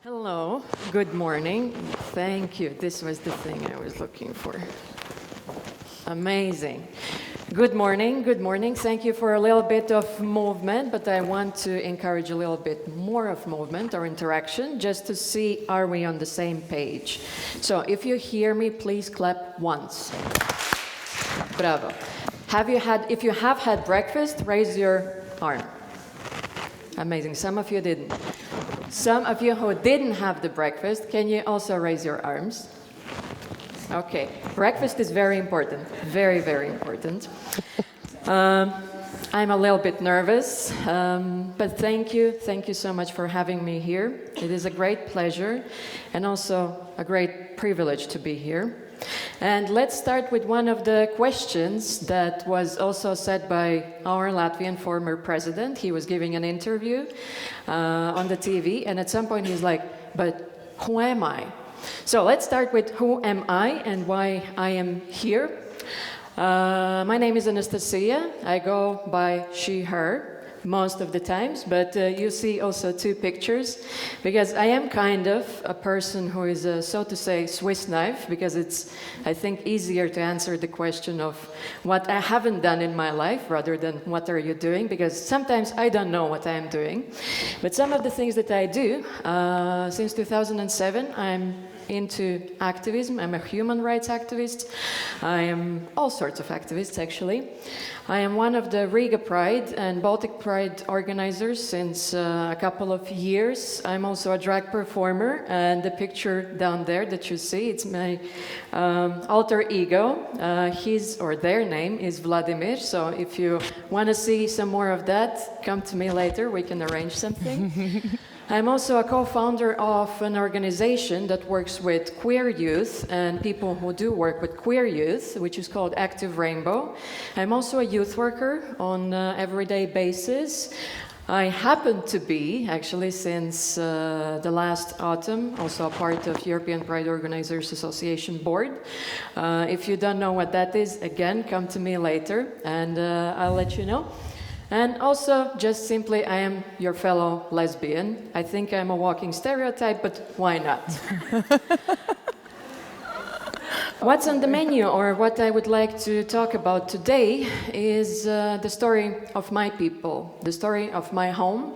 Hello, good morning. Thank you. This was the thing I was looking for. Amazing. Good morning, good morning. Thank you for a little bit of movement, but I want to encourage a little bit more of movement or interaction just to see are we on the same page. So if you hear me, please clap once. Bravo. If you have had breakfast, raise your arm. Amazing. Some of you didn't. Some of you who didn't have the breakfast, can you also raise your arms? Okay, breakfast is very important, very, very important. I'm a little bit nervous, but thank you so much for having me here. It is a great pleasure and also a great privilege to be here. And let's start with one of the questions that was also said by our Latvian former president. He was giving an interview on the TV, and at some point he's like, but who am I? So let's start with who am I and why I am here. My name is Anastasija. I go by she, her most of the times, but you see also two pictures because I am kind of a person who is so to say Swiss knife, because it's, I think, easier to answer the question of what I haven't done in my life rather than what are you doing, because sometimes I don't know what I am doing. But some of the things that I do, since 2007, I'm into activism. I'm a human rights activist. I am all sorts of activists, actually. I am one of the Riga Pride and Baltic Pride organizers since a couple of years. I'm also a drag performer, and the picture down there that you see, it's my alter ego. His or their name is Vladimir, so if you want to see some more of that, come to me later, we can arrange something. I'm also a co-founder of an organization that works with queer youth and people who do work with queer youth, which is called Active Rainbow. I'm also a youth worker on an everyday basis. I happen to be, actually, since the last autumn, also a part of European Pride Organizers Association board. If you don't know what that is, again, come to me later and I'll let you know. And also, just simply, I am your fellow lesbian. I think I'm a walking stereotype, but why not? What's on the menu, or what I would like to talk about today, is the story of my people, the story of my home,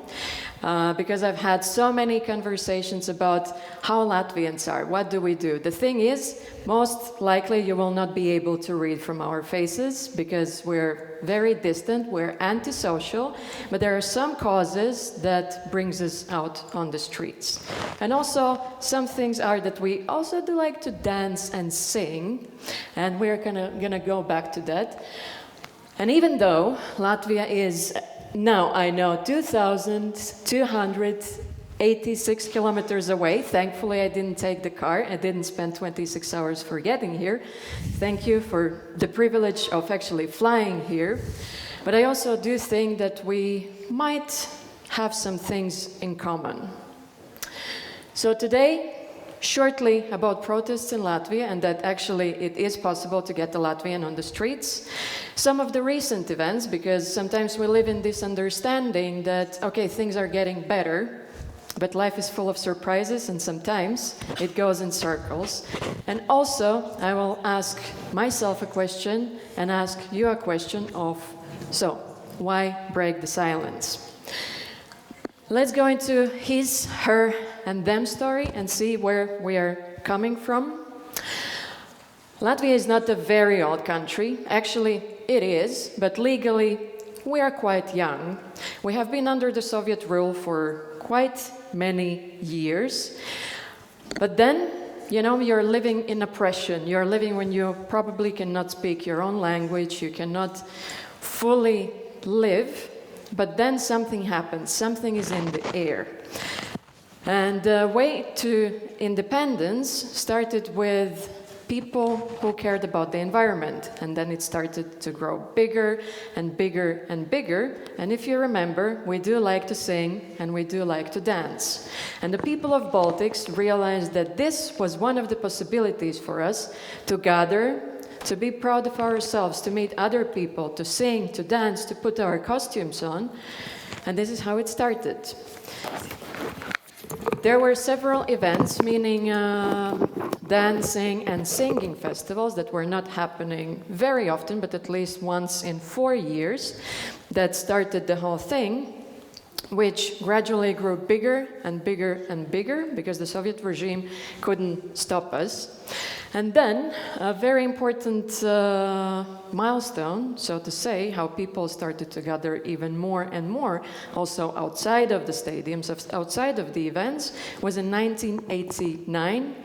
because I've had so many conversations about how Latvians are, what do we do? The thing is, most likely you will not be able to read from our faces because we're very distant, we're antisocial, but there are some causes that brings us out on the streets. And also, some things are that we also do like to dance and sing, and we're gonna go back to that. And even though Latvia is now, I know, 2,286 kilometers away. Thankfully, I didn't take the car. I didn't spend 26 hours for getting here. Thank you for the privilege of actually flying here. But I also do think that we might have some things in common. So today, shortly about protests in Latvia, and that actually it is possible to get the Latvian on the streets. Some of the recent events, because sometimes we live in this understanding that, okay, things are getting better, but life is full of surprises, and sometimes it goes in circles. And also, I will ask myself a question and ask you a question of, so, why break the silence? Let's go into his, her, and them story and see where we are coming from. Latvia is not a very old country. Actually, it is, but legally, we are quite young. We have been under the Soviet rule for quite many years. But then, you know, you're living in oppression. You're living when you probably cannot speak your own language. You cannot fully live. But then something happens. Something is in the air. And the way to independence started with people who cared about the environment. And then it started to grow bigger and bigger and bigger. And if you remember, we do like to sing and we do like to dance. And the people of Baltics realized that this was one of the possibilities for us to gather, to be proud of ourselves, to meet other people, to sing, to dance, to put our costumes on. And this is how it started. There were several events, meaning dancing and singing festivals that were not happening very often, but at least once in 4 years, that started the whole thing, which gradually grew bigger and bigger and bigger because the Soviet regime couldn't stop us. And then a very important milestone, so to say, how people started to gather even more and more, also outside of the stadiums, outside of the events, was in 1989.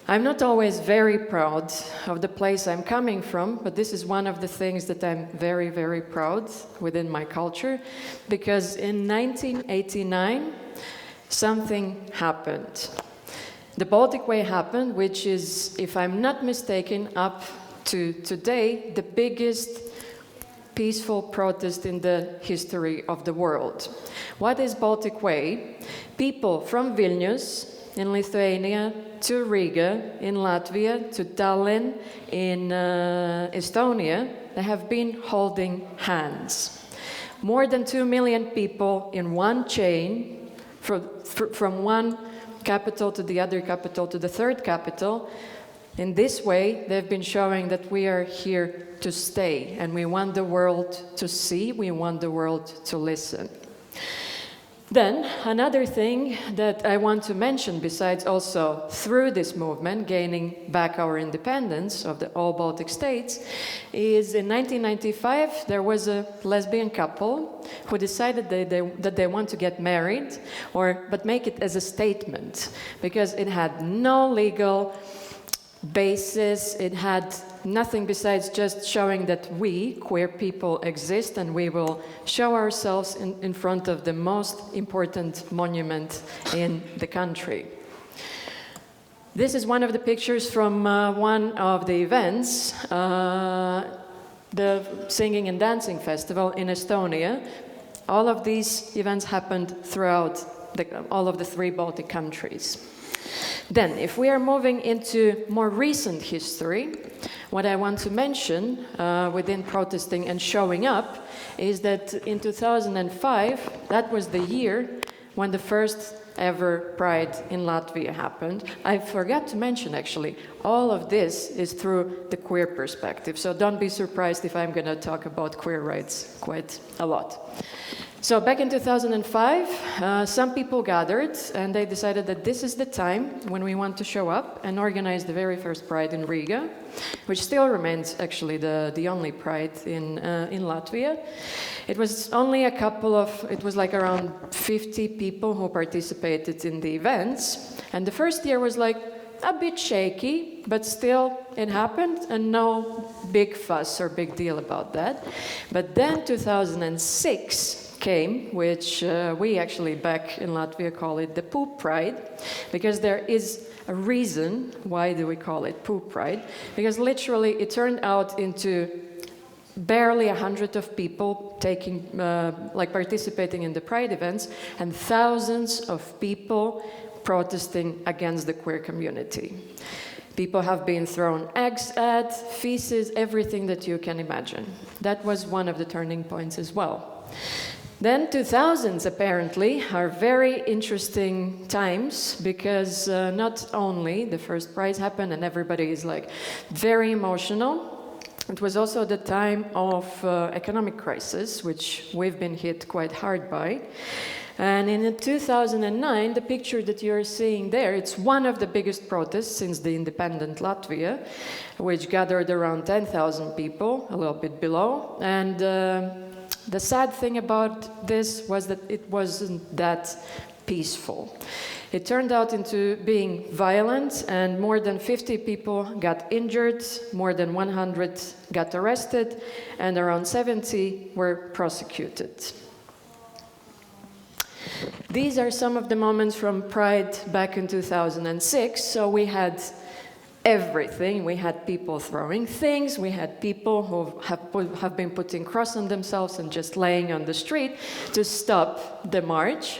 I'm not always very proud of the place I'm coming from, but this is one of the things that I'm very, very proud within my culture, because in 1989, something happened. The Baltic Way happened, which is, if I'm not mistaken, up to today, the biggest peaceful protest in the history of the world. What is Baltic Way? People from Vilnius in Lithuania to Riga in Latvia to Tallinn in Estonia, they have been holding hands. More than 2 million people in one chain, from one capital to the other capital to the third capital. In this way, they've been showing that we are here to stay, and we want the world to see, we want the world to listen. Then, another thing that I want to mention, besides also through this movement, gaining back our independence of the all Baltic states, is in 1995, there was a lesbian couple who decided that they want to get married, but make it as a statement, because it had no legal basis, it had nothing besides just showing that we, queer people, exist, and we will show ourselves in front of the most important monument in the country. This is one of the pictures from one of the events, the Singing and Dancing Festival in Estonia. All of these events happened throughout all of the 3 Baltic countries. Then, if we are moving into more recent history, what I want to mention within protesting and showing up is that in 2005, that was the year when the first ever Pride in Latvia happened. I forgot to mention, actually, all of this is through the queer perspective, so don't be surprised if I'm going to talk about queer rights quite a lot. So back in 2005, some people gathered and they decided that this is the time when we want to show up and organize the very first Pride in Riga, which still remains actually the only Pride in Latvia. It was only it was like around 50 people who participated in the events. And the first year was like a bit shaky, but still it happened and no big fuss or big deal about that. But then 2006 came, which we actually back in Latvia call it the Poop Pride, because there is a reason why do we call it Poop Pride, because literally it turned out into barely 100 of people participating in the Pride events, and thousands of people protesting against the queer community. People have been thrown eggs at, feces, everything that you can imagine. That was one of the turning points as well. Then 2000s apparently are very interesting times, because not only the first Pride happened and everybody is like very emotional, it was also the time of economic crisis, which we've been hit quite hard by. And in 2009, the picture that you're seeing there, it's one of the biggest protests since the independent Latvia, which gathered around 10,000 people, a little bit below. And the sad thing about this was that it wasn't that peaceful. It turned out into being violent, and more than 50 people got injured, more than 100 got arrested, and around 70 were prosecuted. These are some of the moments from Pride back in 2006. So we had everything. We had people throwing things. We had people who have been putting cross on themselves and just laying on the street to stop the march,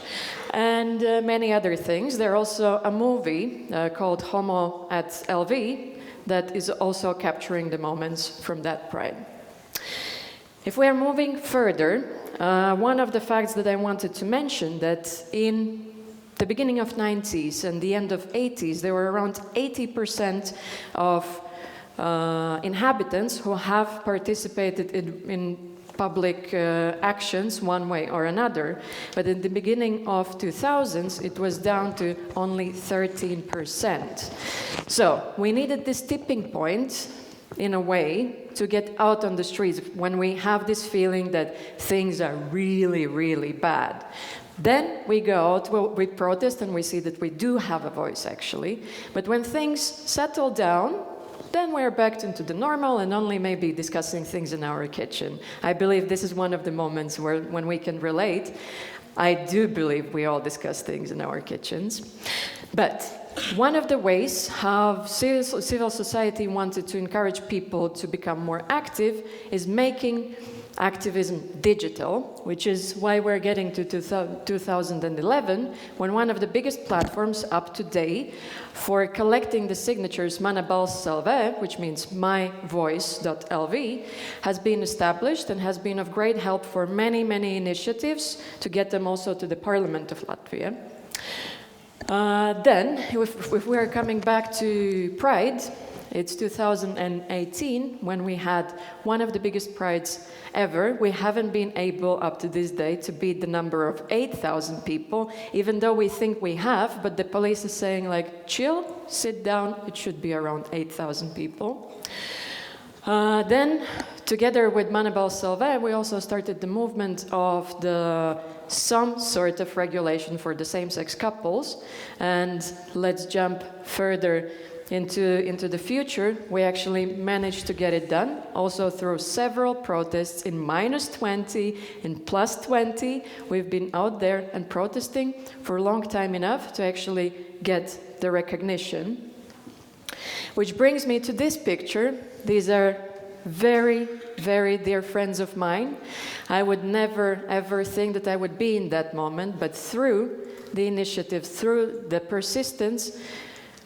and many other things. There's also a movie called Homo at LV that is also capturing the moments from that Pride. If we are moving further, one of the facts that I wanted to mention, that in the beginning of 90s and the end of 80s, there were around 80% of inhabitants who have participated in public actions one way or another. But in the beginning of 2000s, it was down to only 13%. So we needed this tipping point, in a way, to get out on the streets when we have this feeling that things are really, really bad. Then we go out, we protest, and we see that we do have a voice, actually. But when things settle down, then we're back into the normal and only maybe discussing things in our kitchen. I believe this is one of the moments when we can relate. I do believe we all discuss things in our kitchens. But one of the ways how civil society wanted to encourage people to become more active is making activism digital, which is why we're getting to 2011, when one of the biggest platforms up to date for collecting the signatures, Mana balss LV, which means myvoice.lv, has been established and has been of great help for many, many initiatives to get them also to the Parliament of Latvia. Then, if we are coming back to Pride, it's 2018 when we had one of the biggest prides ever. We haven't been able up to this day to beat the number of 8,000 people, even though we think we have, but the police is saying like, chill, sit down, it should be around 8,000 people. Then, together with Mana balss LV, we also started the movement of some sort of regulation for the same-sex couples. And let's jump further into the future. We actually managed to get it done, also through several protests in -20, in +20. We've been out there and protesting for a long time enough to actually get the recognition. Which brings me to this picture. These are very, very dear friends of mine. I would never, ever think that I would be in that moment, but through the initiative, through the persistence,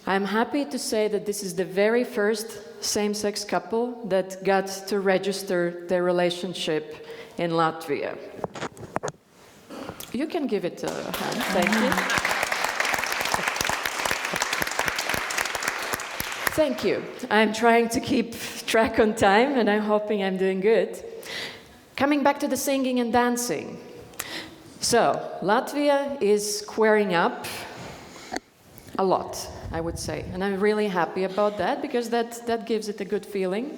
I'm happy to say that this is the very first same-sex couple that got to register their relationship in Latvia. You can give it a hand, thank you. Thank you. I'm trying to keep track on time, and I'm hoping I'm doing good. Coming back to the singing and dancing. So, Latvia is squaring up a lot, I would say. And I'm really happy about that, because that gives it a good feeling.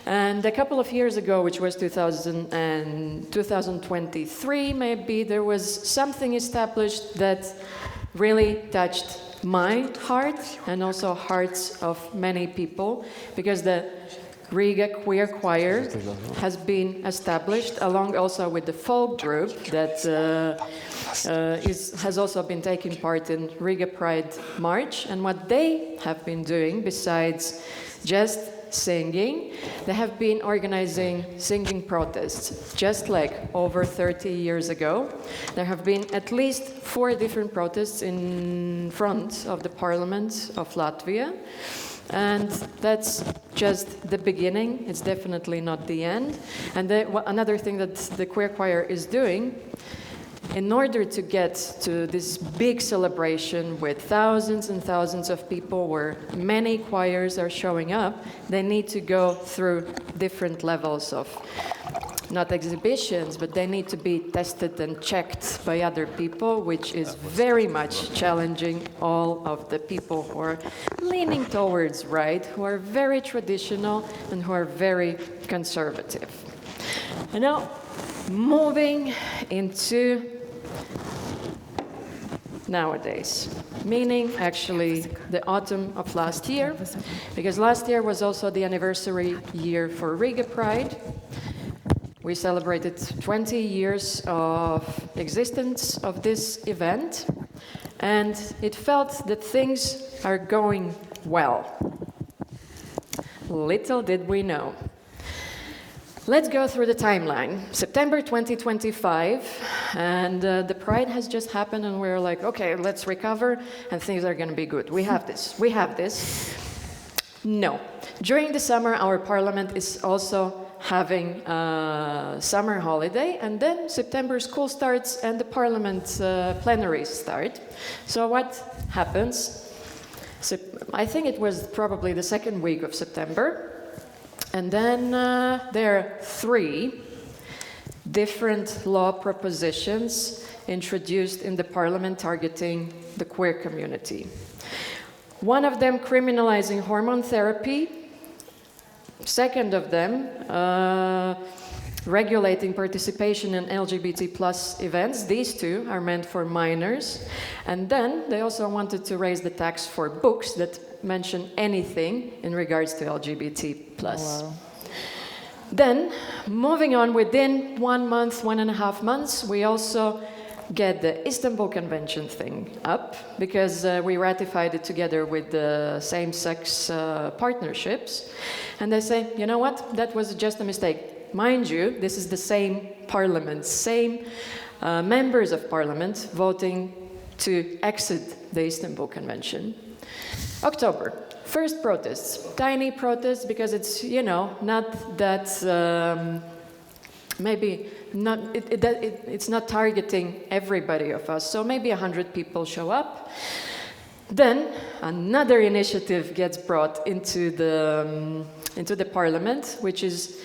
And a couple of years ago, which was 2023 maybe, there was something established that really touched my heart and also hearts of many people, because the Riga Queer Choir has been established, along also with the folk group that has also been taking part in Riga Pride March. And what they have been doing, besides just singing, they have been organizing singing protests, just like over 30 years ago. There have been at least 4 different protests in front of the Parliament of Latvia. And that's just the beginning. It's definitely not the end. And another thing that the Queer Choir is doing, in order to get to this big celebration with thousands and thousands of people, where many choirs are showing up, they need to go through different levels of, not exhibitions, but they need to be tested and checked by other people, which is very much challenging all of the people who are leaning towards right, who are very traditional and who are very conservative. And now, moving into nowadays, meaning actually the autumn of last year, because last year was also the anniversary year for Riga Pride. We celebrated 20 years of existence of this event, and it felt that things are going well. Little did we know. Let's go through the timeline. September 2025, and the Pride has just happened, and we're like, okay, let's recover, and things are going to be good. We have this. We have this. No. During the summer, our parliament is also having a summer holiday, and then September school starts and the parliament plenaries start. So what happens? So I think it was probably the second week of September, and then there are 3 different law propositions introduced in the parliament targeting the queer community. One of them criminalizing hormone therapy, second of them regulating participation in LGBT plus events. These 2 are meant for minors. And then they also wanted to raise the tax for books that mention anything in regards to LGBT plus. Wow. Then, moving on, within 1 month, 1.5 months, we also get the Istanbul Convention thing up, because we ratified it together with the same-sex partnerships. And they say, you know what, that was just a mistake. Mind you, this is the same parliament, same members of parliament voting to exit the Istanbul Convention. October. First protests, tiny protests, because it's, you know, not that, maybe not, it's not targeting everybody of us, so maybe 100 people show up. Then another initiative gets brought into the parliament, which is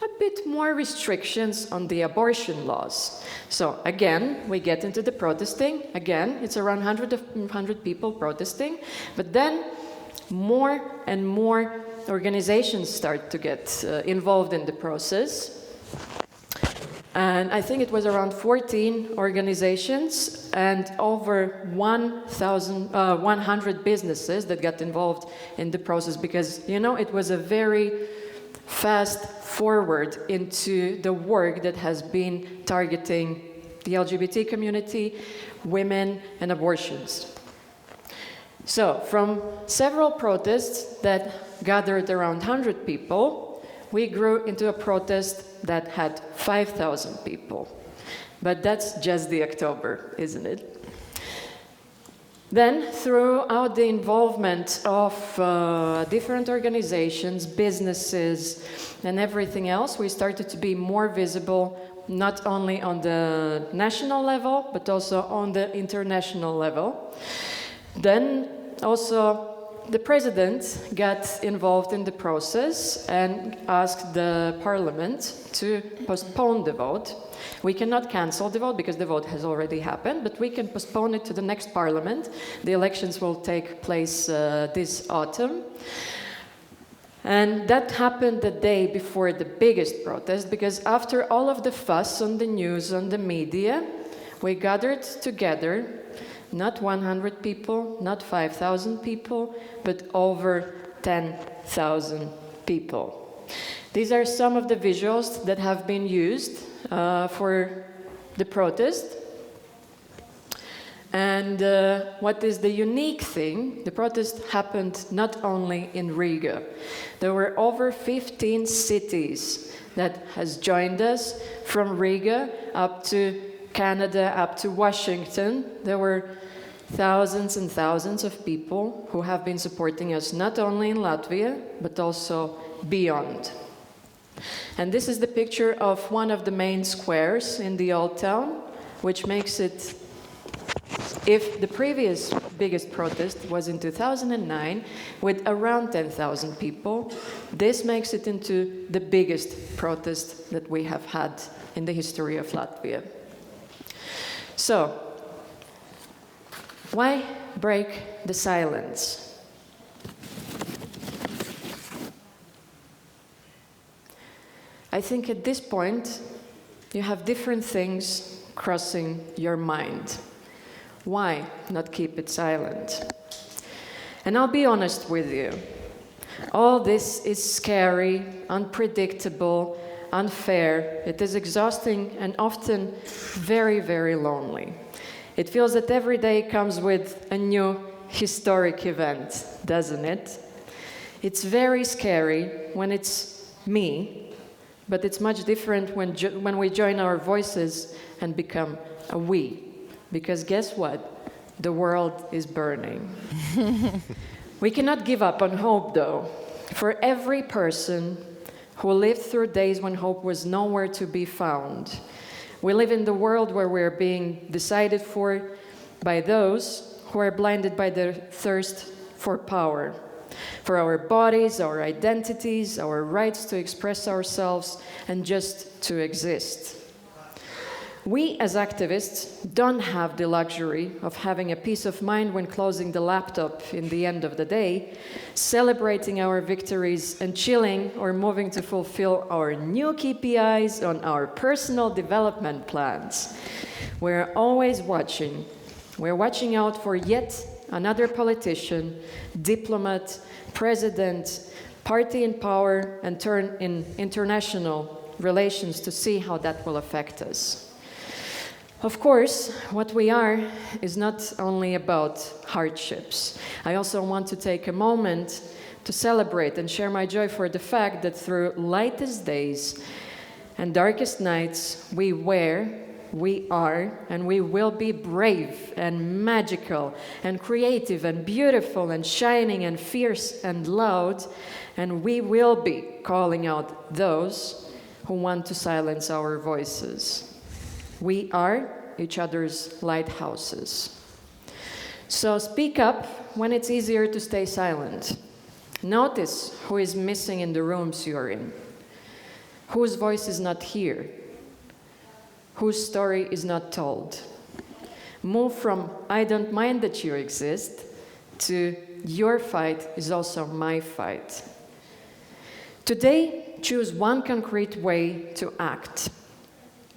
a bit more restrictions on the abortion laws. So again, we get into the protesting. Again, it's around 100 people protesting, but then more and more organizations start to get involved in the process. And I think it was around 14 organizations and over 100 businesses that got involved in the process, because, you know, it was a very fast forward into the work that has been targeting the LGBT community, women, and abortions. So, from several protests that gathered around 100 people, we grew into a protest that had 5,000 people. But that's just the October, isn't it? Then, throughout the involvement of different organizations, businesses, and everything else, we started to be more visible, not only on the national level, but also on the international level. Then, also, the president got involved in the process and asked the parliament to postpone the vote. We cannot cancel the vote because the vote has already happened, but we can postpone it to the next parliament. The elections will take place this autumn. And that happened the day before the biggest protest, because after all of the fuss on the news, on the media, we gathered together, not 100 people, not 5,000 people, but over 10,000 people. These are some of the visuals that have been used for the protest. And what is the unique thing, the protest happened not only in Riga. There were over 15 cities that has joined us, from Riga up to Canada, up to Washington. There were thousands and thousands of people who have been supporting us, not only in Latvia, but also beyond. And this is the picture of one of the main squares in the old town, which makes it, if the previous biggest protest was in 2009 with around 10,000 people, this makes it into the biggest protest that we have had in the history of Latvia. So, why break the silence? I think at this point, you have different things crossing your mind. Why not keep it silent? And I'll be honest with you. All this is scary, unpredictable, unfair. It is exhausting and often very, very lonely. It feels that every day comes with a new historic event, doesn't it? It's very scary when it's me, but it's much different when we join our voices and become a we. Because guess what? The world is burning. We cannot give up on hope, though. For every person who lived through days when hope was nowhere to be found. We live in the world where we're being decided for by those who are blinded by their thirst for power, for our bodies, our identities, our rights to express ourselves, and just to exist. We as activists don't have the luxury of having a peace of mind when closing the laptop in the end of the day, celebrating our victories and chilling or moving to fulfill our new KPIs on our personal development plans. We're always watching. We're watching out for yet another politician, diplomat, president, party in power, and turn in international relations to see how that will affect us. Of course, what we are is not only about hardships. I also want to take a moment to celebrate and share my joy for the fact that through lightest days and darkest nights, we are, and we will be brave and magical and creative and beautiful and shining and fierce and loud, and we will be calling out those who want to silence our voices. We are each other's lighthouses. So speak up when it's easier to stay silent. Notice who is missing in the rooms you're in, whose voice is not here, whose story is not told. Move from "I don't mind that you exist" to "your fight is also my fight." Today, choose one concrete way to act,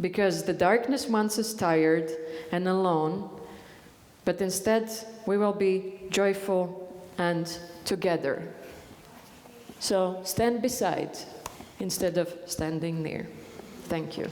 because the darkness wants us tired and alone, but instead we will be joyful and together. So stand beside instead of standing near. Thank you.